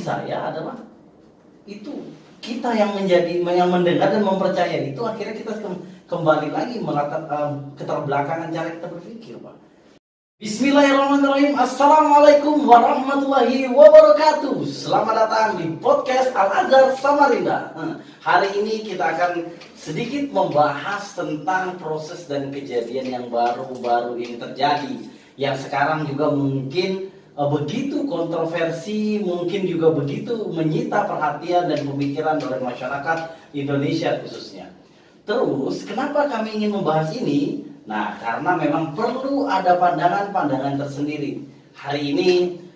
saya adalah itu kita yang mendengar dan mempercayai itu, akhirnya kita kembali lagi keterbelakangan cara kita berpikir, Pak. Bismillahirrahmanirrahim. Assalamualaikum warahmatullahi wabarakatuh. Selamat datang di podcast Al-Azhar Samarinda. Hari ini kita akan sedikit membahas tentang proses dan kejadian yang baru-baru ini terjadi, yang sekarang juga mungkin begitu kontroversi, mungkin juga begitu menyita perhatian dan pemikiran oleh masyarakat Indonesia khususnya. Terus, kenapa kami ingin membahas ini? Nah, karena memang perlu ada pandangan-pandangan tersendiri. Hari ini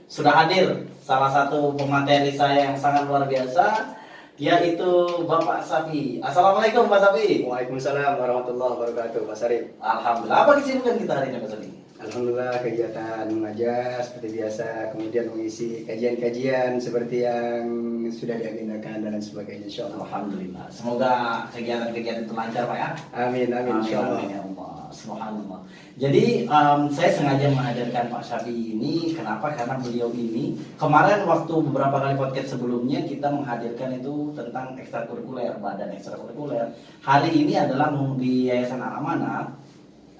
sudah hadir salah satu pemateri saya yang sangat luar biasa, yaitu Bapak Safi. Assalamualaikum Pak Safi. Waalaikumsalam warahmatullahi wabarakatuh, Pak Sarif. Alhamdulillah. Apa kesibukan kita hari ini, Pak Safi? Alhamdulillah, kegiatan mengajar seperti biasa, kemudian mengisi kajian-kajian seperti yang sudah diagendakan dan sebagainya, insyaallah. Alhamdulillah. Semoga kegiatan-kegiatan itu lancar, Pak ya. Amin, insyaallah. Amin ya Allah. Subhanallah. Jadi saya sengaja menghadirkan Pak Syafi ini. Kenapa? Karena beliau ini kemarin waktu beberapa kali podcast sebelumnya kita menghadirkan itu tentang ekstrakurikuler, badan ekstrakurikuler. Hari ini adalah di Yayasan Al-Amanah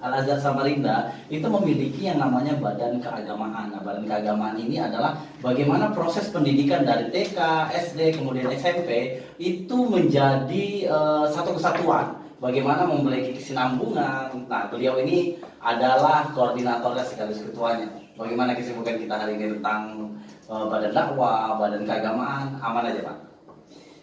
Al-Azhar Samarinda itu memiliki yang namanya badan keagamaan. Nah, badan keagamaan ini adalah bagaimana proses pendidikan dari TK, SD, kemudian SMP itu menjadi satu kesatuan. Bagaimana memiliki kesinambungan. Nah, beliau ini adalah koordinatornya sekaligus ketuanya. Bagaimana kesibukan kita hari ini tentang badan dakwah, badan keagamaan? Aman aja, Pak?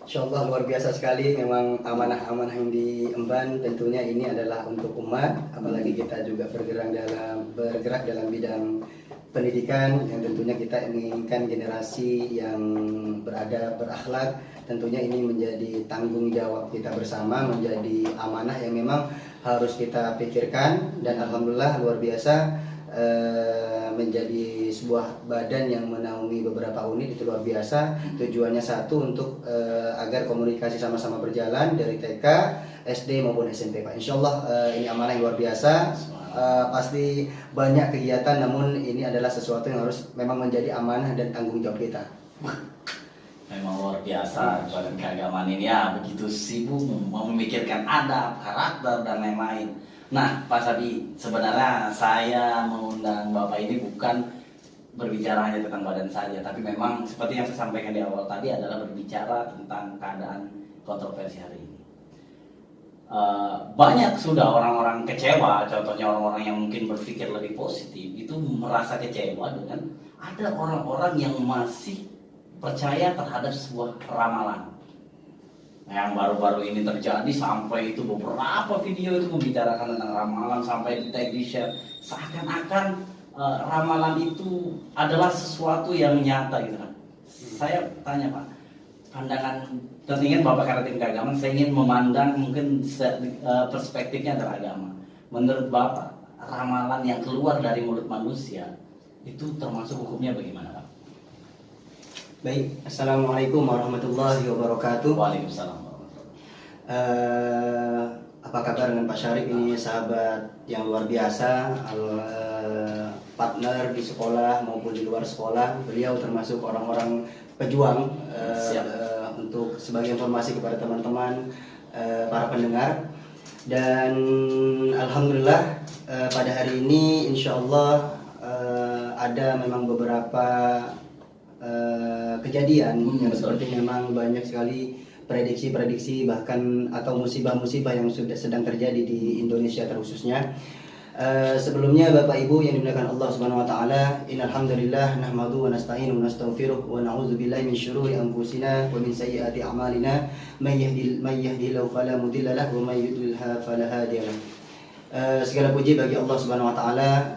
Insyaallah luar biasa sekali. Memang amanah-amanah yang diemban tentunya ini adalah untuk umat, apalagi kita juga bergerak dalam bidang pendidikan yang tentunya kita inginkan generasi yang beradab, berakhlak. Tentunya ini menjadi tanggung jawab kita bersama, menjadi amanah yang memang harus kita pikirkan, dan alhamdulillah luar biasa menjadi sebuah badan yang menaungi beberapa unit itu luar biasa. Tujuannya satu, untuk agar komunikasi sama-sama berjalan dari TK, SD maupun SMP, Pak. Insyaallah ini amanah yang luar biasa. Pasti banyak kegiatan, namun ini adalah sesuatu yang harus memang menjadi amanah dan tanggung jawab kita. Memang luar biasa badan keagamaan ini ya, begitu sibuk memikirkan adab, karakter dan lain-lain. Nah, Pak Sabi, sebenarnya saya mengundang Bapak ini bukan berbicara hanya tentang badan saja, tapi memang seperti yang saya sampaikan di awal tadi adalah berbicara tentang keadaan kontroversi hari ini. Banyak sudah orang-orang kecewa, contohnya orang-orang yang mungkin berpikir lebih positif itu merasa kecewa dengan ada orang-orang yang masih percaya terhadap sebuah ramalan. Nah, yang baru-baru ini terjadi sampai itu beberapa video itu membicarakan tentang ramalan sampai di share seakan-akan ramalan itu adalah sesuatu yang nyata gitu kan. Saya tanya Pak, pandangan dan ingin Bapak karena tim keagamaan, saya ingin memandang mungkin perspektifnya adalah agama. Menurut Bapak, ramalan yang keluar dari mulut manusia itu termasuk hukumnya bagaimana, Pak? Baik, assalamualaikum warahmatullahi wabarakatuh. Waalaikumsalam. Apa kabar dengan Pak Syarif ini, sahabat yang luar biasa, partner di sekolah maupun di luar sekolah. Beliau termasuk orang-orang pejuang. Untuk sebagai informasi kepada teman-teman para pendengar. Dan alhamdulillah pada hari ini insyaallah ada memang beberapa kejadian yang seperti memang banyak sekali prediksi-prediksi bahkan atau musibah-musibah yang sudah sedang terjadi di Indonesia terkhususnya. Sebelumnya Bapak Ibu yang dimuliakan Allah Subhanahu wa taala, innal hamdalillah nahmadu wa nasta'inu wa nastaghfiruh wa na'udzu billahi min syururi anfusina wa min sayyiati a'malina may yahdihillahu fala mudilla lahu wa may yudlil fala hadiya lahu. Segala puji bagi Allah Subhanahu wa taala.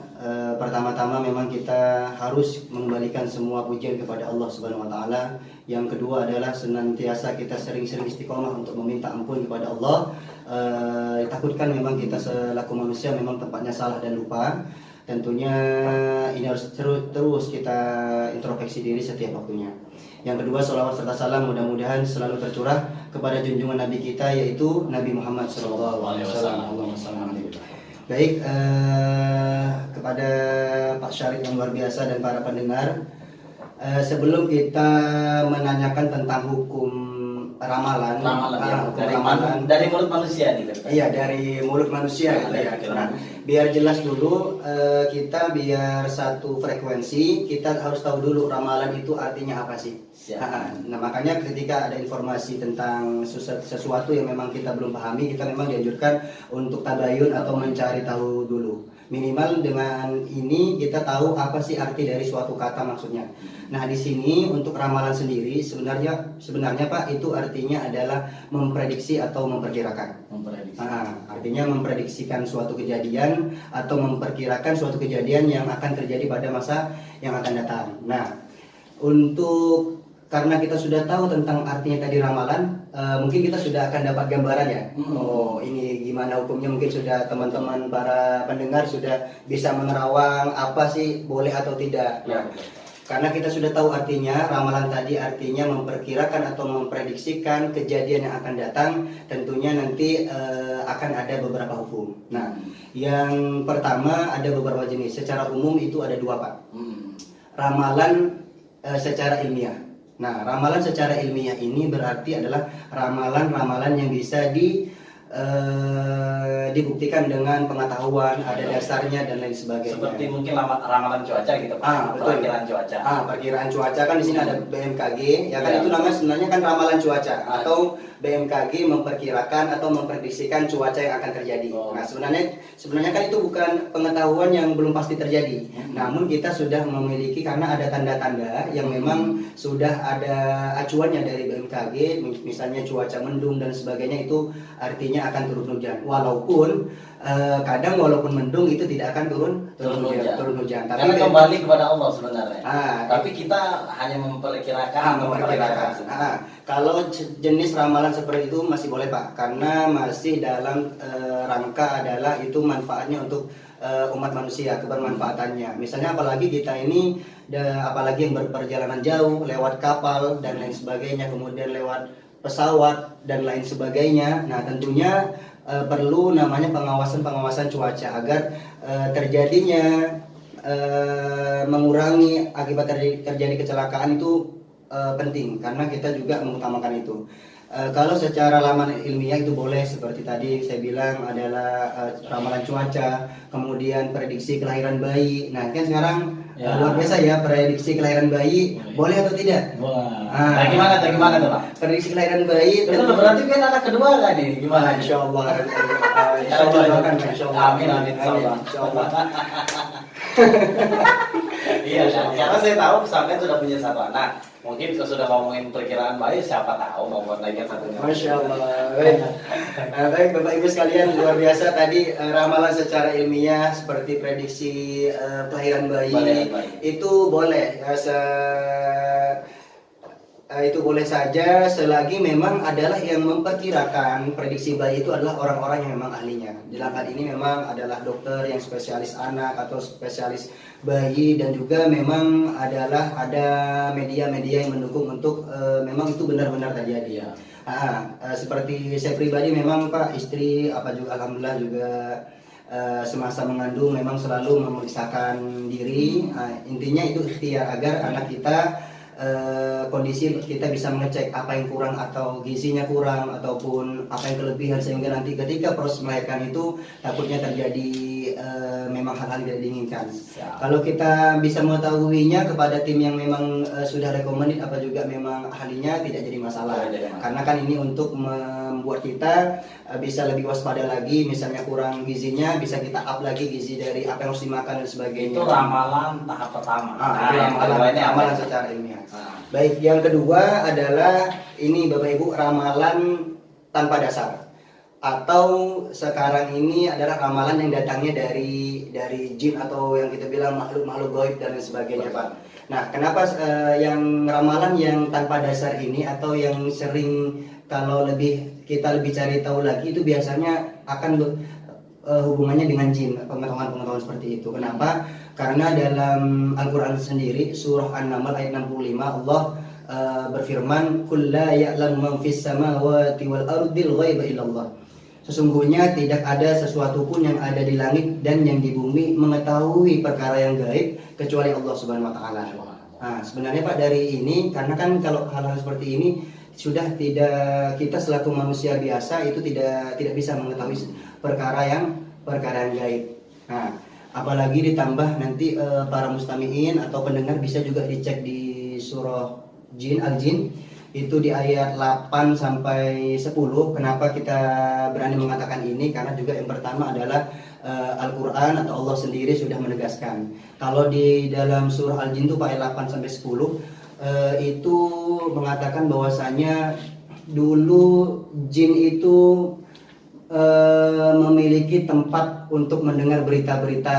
Pertama-tama memang kita harus mengembalikan semua pujian kepada Allah Subhanahu wa taala. Yang kedua adalah senantiasa kita sering-sering istiqomah untuk meminta ampun kepada Allah. Takutkan memang kita selaku manusia memang tempatnya salah dan lupa. Tentunya ini harus terus kita introspeksi diri setiap waktunya. Yang kedua, sholawat serta salam mudah-mudahan selalu tercurah kepada junjungan Nabi kita, yaitu Nabi Muhammad SAW. Baik, kepada Pak Syarif yang luar biasa dan para pendengar, sebelum kita menanyakan tentang hukum ramalan, ya. hukum ramalan Dari mulut manusia nih. iya, dari mulut manusia gitu ya. Kira-kira. Nah, biar jelas dulu, kita biar satu frekuensi, kita harus tahu dulu ramalan itu artinya apa sih. Siap. Nah, makanya ketika ada informasi tentang sesuatu yang memang kita belum pahami, kita memang dianjurkan untuk tabayun atau mencari tahu dulu. Minimal dengan ini kita tahu apa sih arti dari suatu kata maksudnya. Nah, di sini untuk ramalan sendiri sebenarnya Pak, itu artinya adalah memprediksi atau memperkirakan. Nah, artinya memprediksikan suatu kejadian atau memperkirakan suatu kejadian yang akan terjadi pada masa yang akan datang. Nah, karena kita sudah tahu tentang artinya tadi ramalan, mungkin kita sudah akan dapat gambaran ya. Oh, ini gimana hukumnya, mungkin sudah teman-teman para pendengar sudah bisa menerawang apa sih boleh atau tidak. Nah, karena kita sudah tahu artinya, ramalan tadi artinya memperkirakan atau memprediksikan kejadian yang akan datang, tentunya nanti akan ada beberapa hukum. Nah, yang pertama ada beberapa jenis. Secara umum itu ada dua Pak. Ramalan secara ilmiah. Nah, ramalan secara ilmiah ini berarti adalah ramalan-ramalan yang bisa dibuktikan dengan pengetahuan, ada dasarnya dan lain sebagainya. Seperti mungkin ramalan cuaca gitu Pak. Betul. Perkiraan cuaca. Perkiraan cuaca kan di sini ada BMKG, ya kan, itu namanya sebenarnya kan ramalan cuaca atau BMKG memperkirakan atau memprediksikan cuaca yang akan terjadi. Nah, sebenarnya kan itu bukan pengetahuan yang belum pasti terjadi. Namun kita sudah memiliki, karena ada tanda-tanda yang memang sudah ada acuannya dari BMKG, misalnya cuaca mendung dan sebagainya, itu artinya akan turun hujan. Walaupun kadang walaupun mendung itu tidak akan turun hujan. Tapi karena kembali kepada Allah sebenarnya. Tapi kita hanya memperkirakan. Kalau jenis ramalan seperti itu masih boleh Pak, karena masih dalam rangka adalah itu manfaatnya untuk umat manusia, kebermanfaatannya. Misalnya apalagi kita ini apalagi yang berperjalanan jauh lewat kapal dan lain sebagainya, kemudian lewat pesawat dan lain sebagainya. Nah, tentunya perlu namanya pengawasan cuaca agar terjadinya mengurangi akibat terjadi kecelakaan itu penting, karena kita juga mengutamakan itu. Kalau secara ramalan ilmiah itu boleh, seperti tadi saya bilang adalah ramalan cuaca, kemudian prediksi kelahiran bayi. Nah, kan sekarang luar biasa ya, prediksi kelahiran bayi boleh atau tidak? Boleh. Gimana tuh Pak? Prediksi kelahiran bayi itu berarti kan anak kedua kan nih? Gimana? Insyaallah. Amin. Insyaallah. Iya, karena saya tahu sampai sudah punya satu anak. Mungkin kalau sudah ngomongin perkiraan bayi, siapa tahu mau buat lagi satunya. Masya Allah. Baik Bapak Ibu sekalian, luar biasa tadi ramalan secara ilmiah seperti prediksi kelahiran bayi. Itu boleh. Itu boleh saja selagi memang adalah yang memperkirakan prediksi bayi itu adalah orang-orang yang memang ahlinya. Dalam hal ini memang adalah dokter yang spesialis anak atau spesialis bayi, dan juga memang adalah ada media-media yang mendukung untuk memang itu benar-benar terjadi ya. Seperti saya pribadi memang Pak, istri alhamdulillah juga semasa mengandung memang selalu memeriksakan diri. Intinya itu ikhtiar agar anak kita kondisi kita bisa mengecek apa yang kurang atau gizinya kurang ataupun apa yang kelebihan, sehingga nanti ketika proses melahirkan itu takutnya terjadi memang hal-hal tidak diinginkan. Kalau kita bisa mengetahuinya kepada tim yang memang sudah recommended apa juga memang ahlinya, tidak jadi masalah. Karena kan ini untuk membuat kita bisa lebih waspada lagi, misalnya kurang gizinya bisa kita up lagi gizi dari apa yang harus dimakan dan sebagainya. Itu ramalan tahap pertama. Ramalan secara ilmiah. Baik, yang kedua adalah ini Bapak Ibu, ramalan tanpa dasar, atau sekarang ini adalah ramalan yang datangnya dari jin atau yang kita bilang makhluk-makhluk gaib dan lain sebagainya Pak. Nah, kenapa yang ramalan yang tanpa dasar ini atau yang sering kalau kita lebih cari tahu lagi itu biasanya akan hubungannya dengan jin, pengetahuan seperti itu. Kenapa? Karena dalam Al-Quran sendiri surah An-Naml ayat 65 Allah berfirman, "Qul la ya'lamu man fis samawati wal ardil ghaiba illallah." Sesungguhnya tidak ada sesuatu pun yang ada di langit dan yang di bumi mengetahui perkara yang gaib kecuali Allah Subhanahu wa taala. Nah, sebenarnya Pak dari ini karena kan kalau hal-hal seperti ini sudah tidak, kita selaku manusia biasa itu tidak bisa mengetahui perkara yang gaib. Nah, apalagi ditambah nanti para mustamiin atau pendengar bisa juga dicek di surah Al-Jin itu di ayat 8 sampai 10. Kenapa kita berani mengatakan ini? Karena juga yang pertama adalah Al-Quran atau Allah sendiri sudah menegaskan. Kalau di dalam surah Al-Jin itu ayat 8 sampai 10 itu mengatakan bahwasanya dulu jin itu memiliki tempat untuk mendengar berita-berita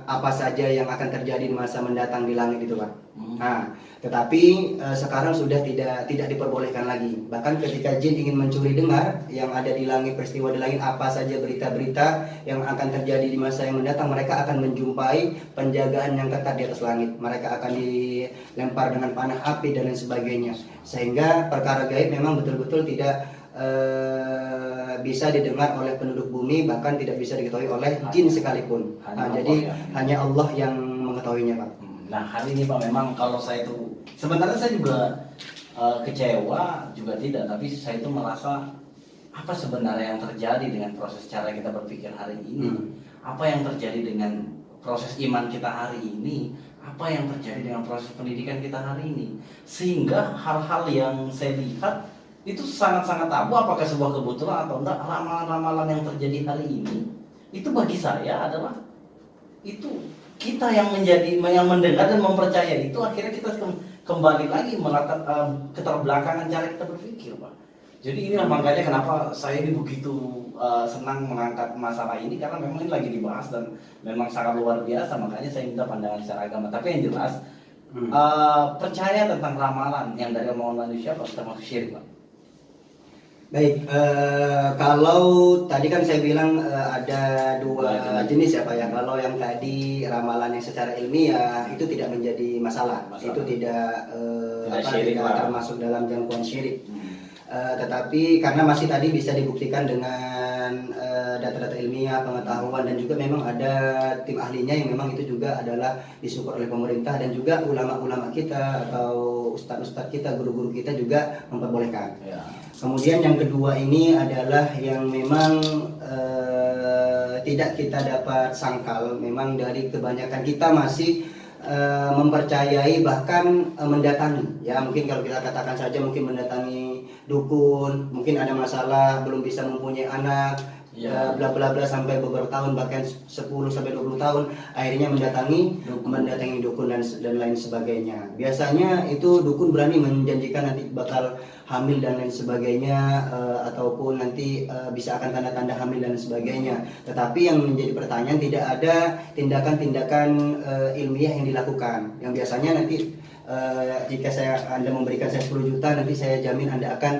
apa saja yang akan terjadi di masa mendatang di langit itu, Pak. Nah, tetapi sekarang sudah tidak diperbolehkan lagi. Bahkan ketika jin ingin mencuri dengar yang ada di langit, peristiwa di langit apa saja berita-berita yang akan terjadi di masa yang mendatang, mereka akan menjumpai penjagaan yang ketat di atas langit. Mereka akan dilempar dengan panah api dan lain sebagainya. Sehingga perkara gaib memang betul-betul tidak bisa didengar oleh penduduk bumi, bahkan tidak bisa diketahui oleh jin sekalipun. Jadi hanya Allah yang mengetahuinya, Pak. Nah, hari ini Pak, memang kalau saya itu sebenarnya saya juga kecewa juga tidak, tapi saya itu merasa apa sebenarnya yang terjadi dengan proses cara kita berpikir hari ini, apa yang terjadi dengan proses iman kita hari ini, apa yang terjadi dengan proses pendidikan kita hari ini, sehingga hal-hal yang saya lihat itu sangat-sangat tabu apakah sebuah kebetulan atau enggak. Ramalan-ramalan yang terjadi hari ini itu bagi saya adalah itu kita yang mendengar dan mempercayai itu, akhirnya kita kembali lagi melatar keterbelakangan cara kita berpikir, Pak. Jadi inilah makanya kenapa saya ini begitu senang mengangkat masalah ini, karena memang ini lagi dibahas dan memang sangat luar biasa. Makanya saya minta pandangan secara agama. Tapi yang jelas percaya tentang ramalan yang dari omongan manusia pasti termasuk syirik, Pak. Baik, kalau tadi kan saya bilang ada dua jenis ya Pak ya. Kalau yang tadi ramalan yang secara ilmiah itu tidak menjadi masalah. Itu tidak termasuk dalam jangkauan syirik. Tetapi karena masih tadi bisa dibuktikan dengan data-data ilmiah, pengetahuan, dan juga memang ada tim ahlinya yang memang itu juga adalah disupport oleh pemerintah, dan juga ulama-ulama kita atau ustadz-ustadz kita, guru-guru kita juga memperbolehkan. Ya. Kemudian yang kedua ini adalah yang memang tidak kita dapat sangkal, memang dari kebanyakan kita masih mempercayai, bahkan mendatangi. Ya mungkin kalau kita katakan saja mungkin mendatangi dukun, mungkin ada masalah belum bisa mempunyai anak, bla bla bla sampai beberapa tahun, bahkan 10 sampai 20 tahun akhirnya mendatangi dukun dan lain sebagainya. Biasanya itu dukun berani menjanjikan nanti bakal hamil dan lain sebagainya, ataupun nanti bisa akan tanda-tanda hamil dan sebagainya. Tetapi yang menjadi pertanyaan, tidak ada tindakan-tindakan ilmiah yang dilakukan, yang biasanya nanti jika Anda memberikan saya 10 juta, nanti saya jamin Anda akan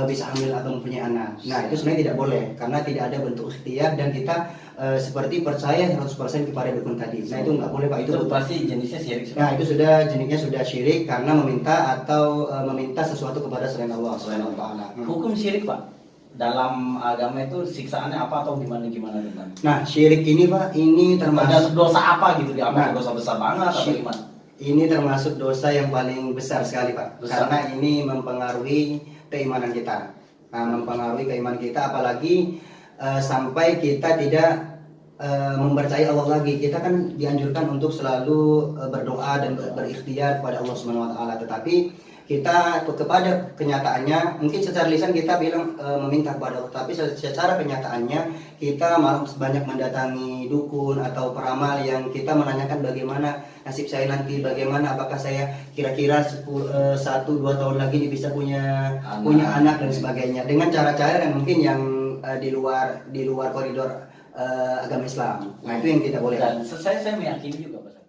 bisa hamil atau mempunyai anak. Nah itu sebenarnya tidak boleh, karena tidak ada bentuk ikhtiar, dan kita seperti percaya 100% kepada dukun tadi. Nah itu nggak boleh Pak, itu pasti jenisnya syirik. Nah itu jenisnya sudah syirik, karena meminta sesuatu kepada selain Allah Subhanahu wa taala. Hukum syirik, Pak, dalam agama itu siksaannya apa atau gimana tentang? Nah syirik ini Pak, ini termasuk dosa apa gitu, diamal dosa besar banget atau gimana? Ini termasuk dosa yang paling besar sekali Pak, karena ini mempengaruhi keimanan kita. Nah, mempengaruhi keimanan kita, apalagi sampai kita tidak mempercayai Allah lagi. Kita kan dianjurkan untuk selalu berdoa dan berikhtiar kepada Allah Subhanahu wa taala, tetapi kita kepada kenyataannya mungkin secara lisan kita bilang meminta kepada Allah, tapi secara kenyataannya kita malah banyak mendatangi dukun atau peramal yang kita menanyakan bagaimana nasib saya nanti, bagaimana apakah saya kira-kira 1-2 tahun lagi bisa punya anak dan sebagainya, dengan cara-cara yang mungkin yang di luar koridor agama Islam. Nah itu yang tidak boleh. Dan saya meyakini juga Pak.